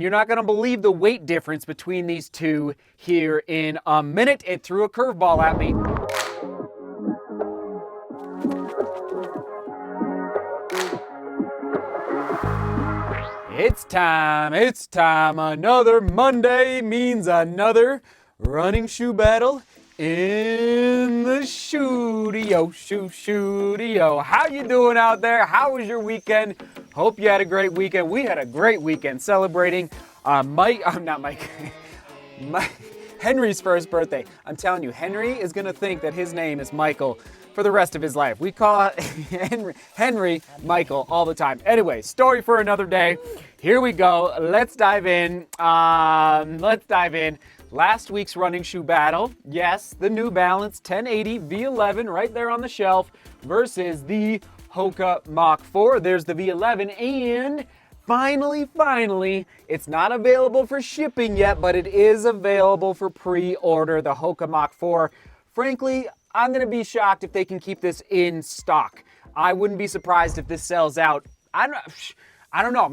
You're not going to believe the weight difference between these two here in a minute. It threw a curveball at me. It's time. Another Monday means another running shoe battle in the studio. How you doing out there? How was your weekend? Hope you had a great weekend. We had a great weekend celebrating Henry's first birthday. I'm telling you, Henry is gonna think that his name is Michael for the rest of his life. We call it Henry Michael all the time. Anyway, story for another day. Here we go. Let's dive in. Last week's running shoe battle. Yes, the New Balance 1080 V11 right there on the shelf versus the Hoka Mach 4. There's the V11, and finally, it's not available for shipping yet, but it is available for pre-order, the Hoka Mach 4. Frankly, I'm gonna be shocked if they can keep this in stock. I wouldn't be surprised if this sells out. I don't know,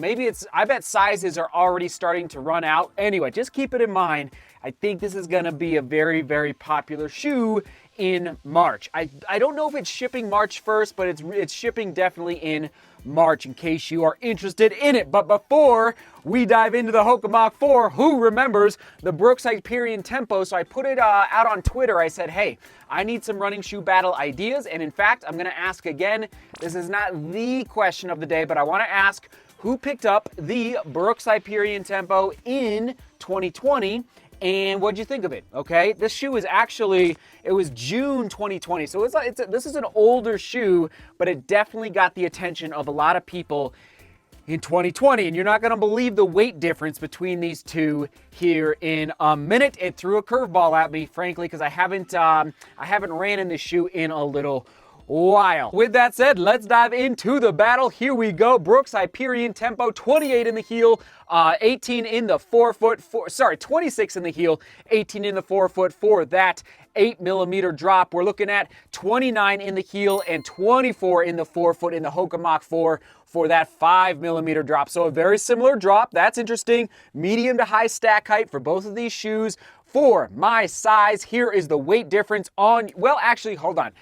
I bet sizes are already starting to run out. Anyway, just keep it in mind. I think this is gonna be a very, very popular shoe in March. I don't know if it's shipping March 1st, but it's shipping definitely in March in case you are interested in it. But before we dive into the Hoka Mach 4, who remembers the Brooks Hyperion Tempo? So I put it out on Twitter. I said, hey, I need some running shoe battle ideas. And in fact, I'm gonna ask again, this is not the question of the day, but I wanna ask who picked up the Brooks Hyperion Tempo in 2020 and what'd you think of it? Okay, this shoe is actually, it was June 2020, so this is an older shoe, but it definitely got the attention of a lot of people in 2020, and you're not gonna believe the weight difference between these two here in a minute. It threw a curveball at me, frankly, because I haven't ran in this shoe in a little while. With that said, let's dive into the battle. Here we go. Brooks Hyperion Tempo, 28 in the heel, 18 in the 26 in the heel, 18 in the forefoot for that 8mm drop. We're looking at 29 in the heel and 24 in the forefoot in the Hoka Mach 4 for that 5mm drop. So a very similar drop. That's interesting. Medium to high stack height for both of these shoes. For my size, here is the weight difference on, well, actually, hold on,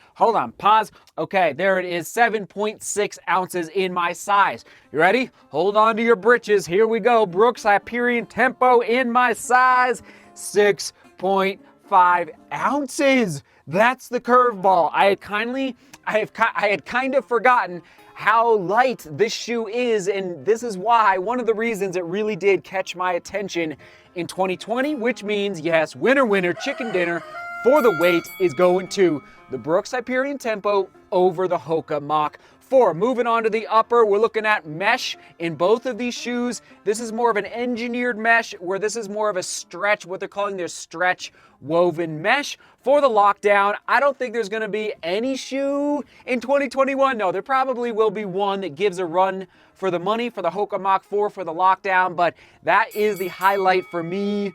pause. Okay, there it is, 7.6 ounces in my size. You ready? Hold on to your britches. Here we go. Brooks Hyperion Tempo in my size, 6.5 ounces. That's the curveball. I had kind of forgotten how light this shoe is, and this is why, one of the reasons it really did catch my attention in 2020, which means, yes, winner, chicken dinner for the weight is going to the Brooks Hyperion Tempo over the Hoka Mach 4. Moving on to the upper, we're looking at mesh in both of these shoes. This is more of an engineered mesh, where this is more of a stretch, what they're calling their stretch woven mesh. For the lockdown, I don't think there's gonna be any shoe in 2021. No, there probably will be one that gives a run for the money for the Hoka Mach 4 for the lockdown, but that is the highlight for me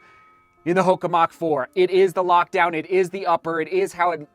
in the Hoka Mach 4. It is the lockdown, it is the upper, it is how it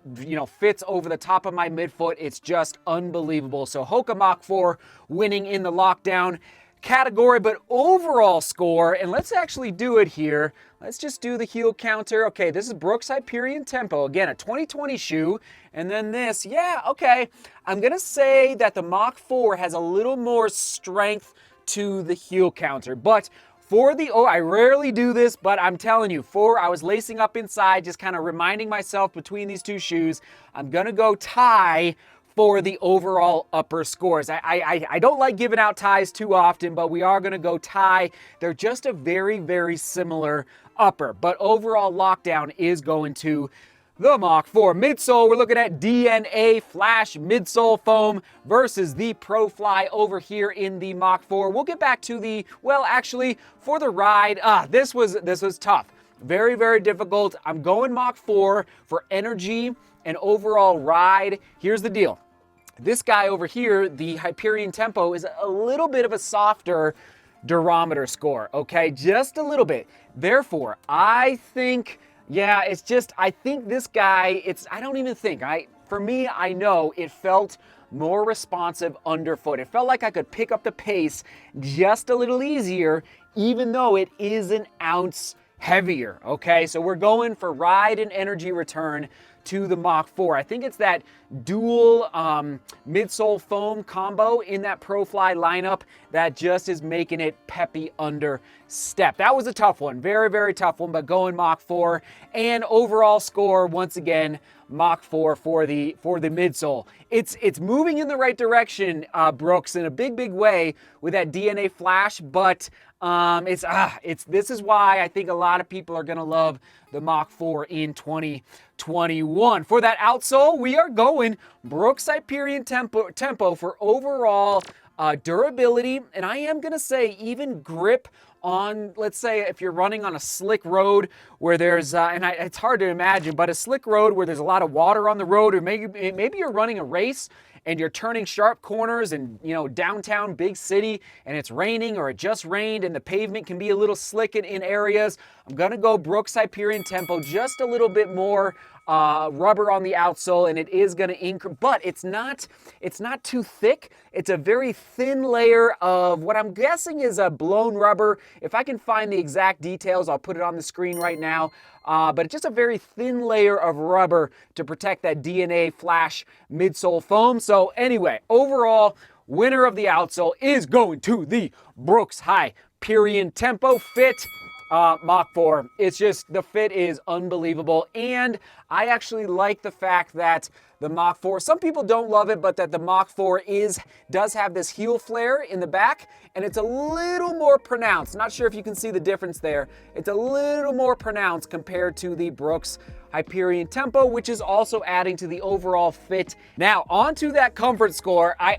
fits over the top of my midfoot. It's just unbelievable. So Hoka Mach 4 winning in the lockdown category, but overall score, and let's actually do it here. Let's just do the heel counter. Okay, this is Brooks Hyperion Tempo. Again, a 2020 shoe. And then this, yeah, okay. I'm gonna say that the Mach 4 has a little more strength to the heel counter, but for the, I rarely do this, but I'm telling you, I was lacing up inside, just kind of reminding myself between these two shoes, I'm gonna go tie for the overall upper scores. I don't like giving out ties too often, but we are gonna go tie. They're just a very, very similar upper, but overall lockdown is going to the Mach 4. Midsole, we're looking at DNA Flash midsole foam versus the Pro Fly over here in the Mach 4. We'll get back to the, well, actually, for the ride, this was tough. Very, very difficult. I'm going Mach 4 for energy and overall ride. Here's the deal. This guy over here, the Hyperion Tempo, is a little bit of a softer durometer score, okay? Just a little bit. Therefore, I think, yeah, it's just, I think this guy, for me, I know it felt more responsive underfoot. It felt like I could pick up the pace just a little easier, even though it is an ounce heavier, okay? So we're going for ride and energy return to the Mach 4. I think it's that dual midsole foam combo in that ProFly lineup that just is making it peppy under step. That was a tough one, very, very tough one, but going Mach 4. And overall score, once again, Mach 4 for the midsole. It's moving in the right direction, Brooks, in a big, big way with that DNA flash, but this is why I think a lot of people are gonna love the Mach 4 in 2021. For that outsole, we are going Brooks Hyperion Tempo for overall durability, and I am gonna say even grip on, let's say, if you're running on a slick road where there's, it's hard to imagine, but a slick road where there's a lot of water on the road, or maybe you're running a race and you're turning sharp corners in, downtown big city, and it's raining or it just rained and the pavement can be a little slick in areas. I'm gonna go Brooks Hyperion Tempo, just a little bit more rubber on the outsole, and it is going to increase, but it's not too thick. It's a very thin layer of what I'm guessing is a blown rubber. If I can find the exact details, I'll put it on the screen right now. But it's just a very thin layer of rubber to protect that DNA flash midsole foam. So anyway, overall, winner of the outsole is going to the Brooks Hyperion Tempo Fit Mach 4. It's just, the fit is unbelievable, and I actually like the fact that the Mach 4, some people don't love it, but that the Mach 4 does have this heel flare in the back, and it's a little more pronounced. Not sure if you can see the difference there. It's a little more pronounced compared to the Brooks Hyperion Tempo, which is also adding to the overall fit. Now, onto that comfort score. I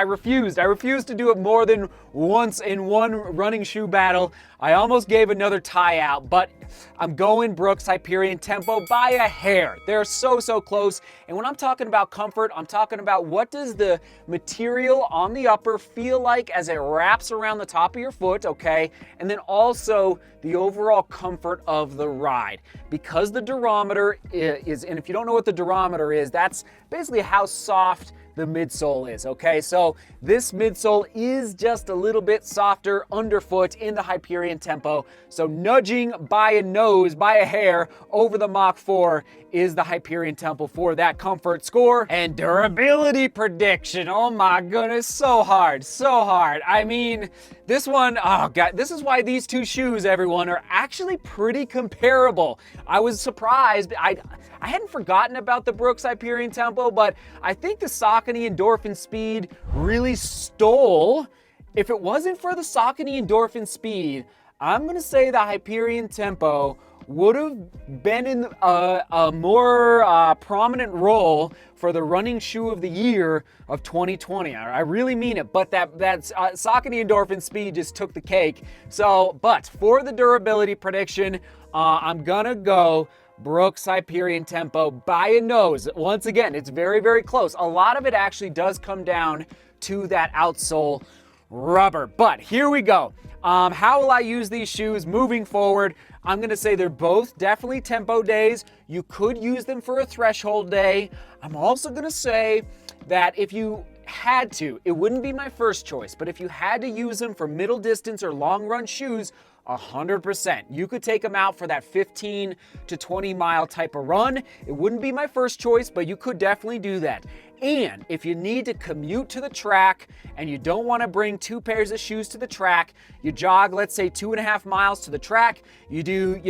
refused. I refused to do it more than once in one running shoe battle. I almost gave another tie out, but I'm going Brooks Hyperion Tempo by a hair. They're so, so close. And when I'm talking about comfort, I'm talking about what does the material on the upper feel like as it wraps around the top of your foot, okay? And then also the overall comfort of the ride. Because the durometer is, and if you don't know what the durometer is, that's basically how soft the midsole is, okay? So this midsole is just a little bit softer underfoot in the Hyperion Tempo. So nudging by a hair over the Mach 4 is the Hyperion Tempo for that comfort score. And durability prediction, oh my goodness, so hard, so hard. I mean, this one, oh God, this is why these two shoes, everyone, are actually pretty comparable. I was surprised. I hadn't forgotten about the Brooks Hyperion Tempo, but I think the Saucony Endorphin Speed really stole. If it wasn't for the Saucony Endorphin Speed, I'm gonna say the Hyperion Tempo would have been in a more prominent role for the running shoe of the year of 2020. I really mean it, but that Saucony Endorphin Speed just took the cake. So, but for the durability prediction, I'm gonna go Brooks Hyperion Tempo by a nose. Once again, it's very, very close. A lot of it actually does come down to that outsole rubber. But here we go. How will I use these shoes moving forward? I'm gonna say they're both definitely tempo days. You could use them for a threshold day. I'm also gonna say that if you had to, it wouldn't be my first choice, but if you had to use them for middle distance or long run shoes, 100%. You could take them out for that 15 to 20 mile type of run. It wouldn't be my first choice, but you could definitely do that. And if you need to commute to the track and you don't want to bring two pairs of shoes to the track, you jog, let's say 2.5 miles to the track, you do,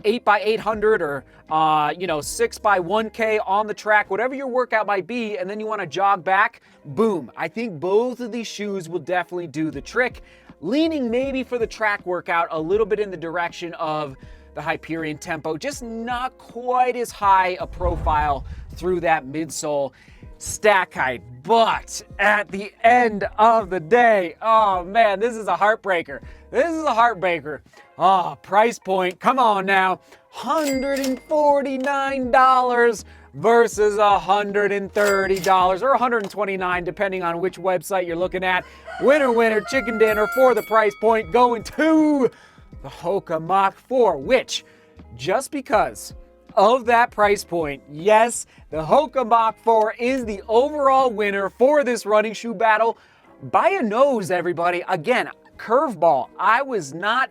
8 by 800 or, 6 by 1K on the track, whatever your workout might be, and then you want to jog back, boom. I think both of these shoes will definitely do the trick. Leaning maybe for the track workout a little bit in the direction of the Hyperion Tempo, just not quite as high a profile through that midsole stack height. But at the end of the day, oh man, this is a heartbreaker. This is a heartbreaker. Oh, price point, come on now, $149 versus $130 or $129, depending on which website you're looking at. Winner, winner, chicken dinner for the price point, going to the Hoka Mach 4, which, just because of that price point. Yes, the Hoka Mach 4 is the overall winner for this running shoe battle by a nose, everybody. Again, curveball. I was not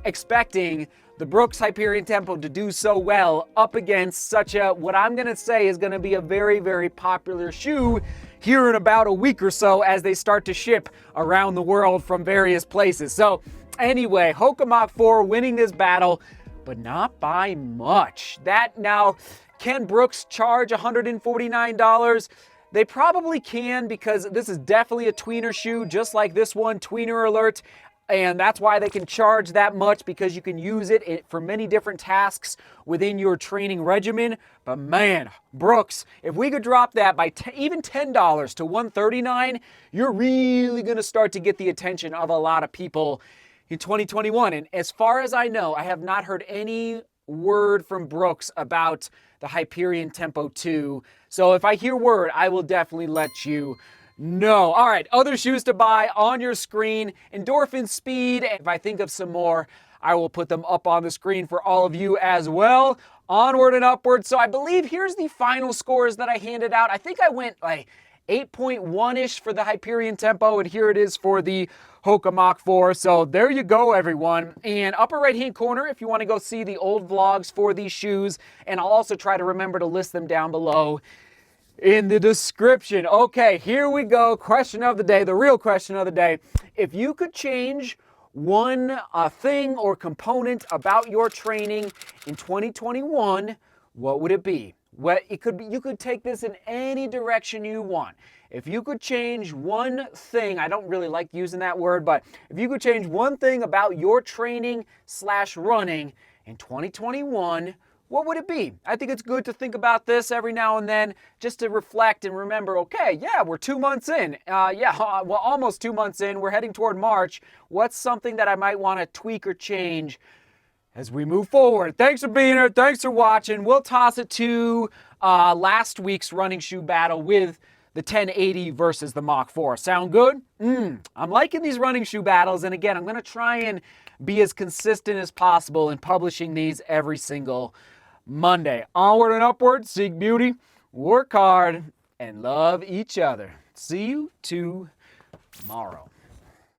expecting the Brooks Hyperion Tempo to do so well up against such a, what I'm going to say is going to be a very, very popular shoe here in about a week or so as they start to ship around the world from various places. So anyway, Hoka Mach 4 winning this battle, but not by much. That now, can Brooks charge $149? They probably can, because this is definitely a tweener shoe, just like this one, tweener alert. And that's why they can charge that much, because you can use it for many different tasks within your training regimen. But man, Brooks, if we could drop that by even $10 to $139, you're really going to start to get the attention of a lot of people in 2021. And as far as I know, I have not heard any word from Brooks about the Hyperion Tempo 2. So if I hear word, I will definitely let you know. All right, other shoes to buy on your screen. Endorphin Speed. If I think of some more, I will put them up on the screen for all of you as well. Onward and upward. So I believe here's the final scores that I handed out. I think I went like 8.1-ish for the Hyperion Tempo, and here it is for the Hoka Mach 4. So there you go, everyone. And upper right-hand corner, if you want to go see the old vlogs for these shoes, and I'll also try to remember to list them down below in the description. Okay, here we go. Question of the day, the real question of the day. If you could change one thing or component about your training in 2021, what would it be? Well, it could be, you could take this in any direction you want. If you could change one thing, I don't really like using that word, but if you could change one thing about your training / running in 2021, what would it be? I think it's good to think about this every now and then, just to reflect and remember, okay, yeah, we're 2 months in. Well, almost 2 months in. We're heading toward March. What's something that I might want to tweak or change as we move forward? Thanks for being here. Thanks for watching. We'll toss it to last week's running shoe battle with the 1080 versus the Mach 4. Sound good? I'm liking these running shoe battles. And again, I'm going to try and be as consistent as possible in publishing these every single Monday. Onward and upward. Seek beauty, work hard, and love each other. See you tomorrow.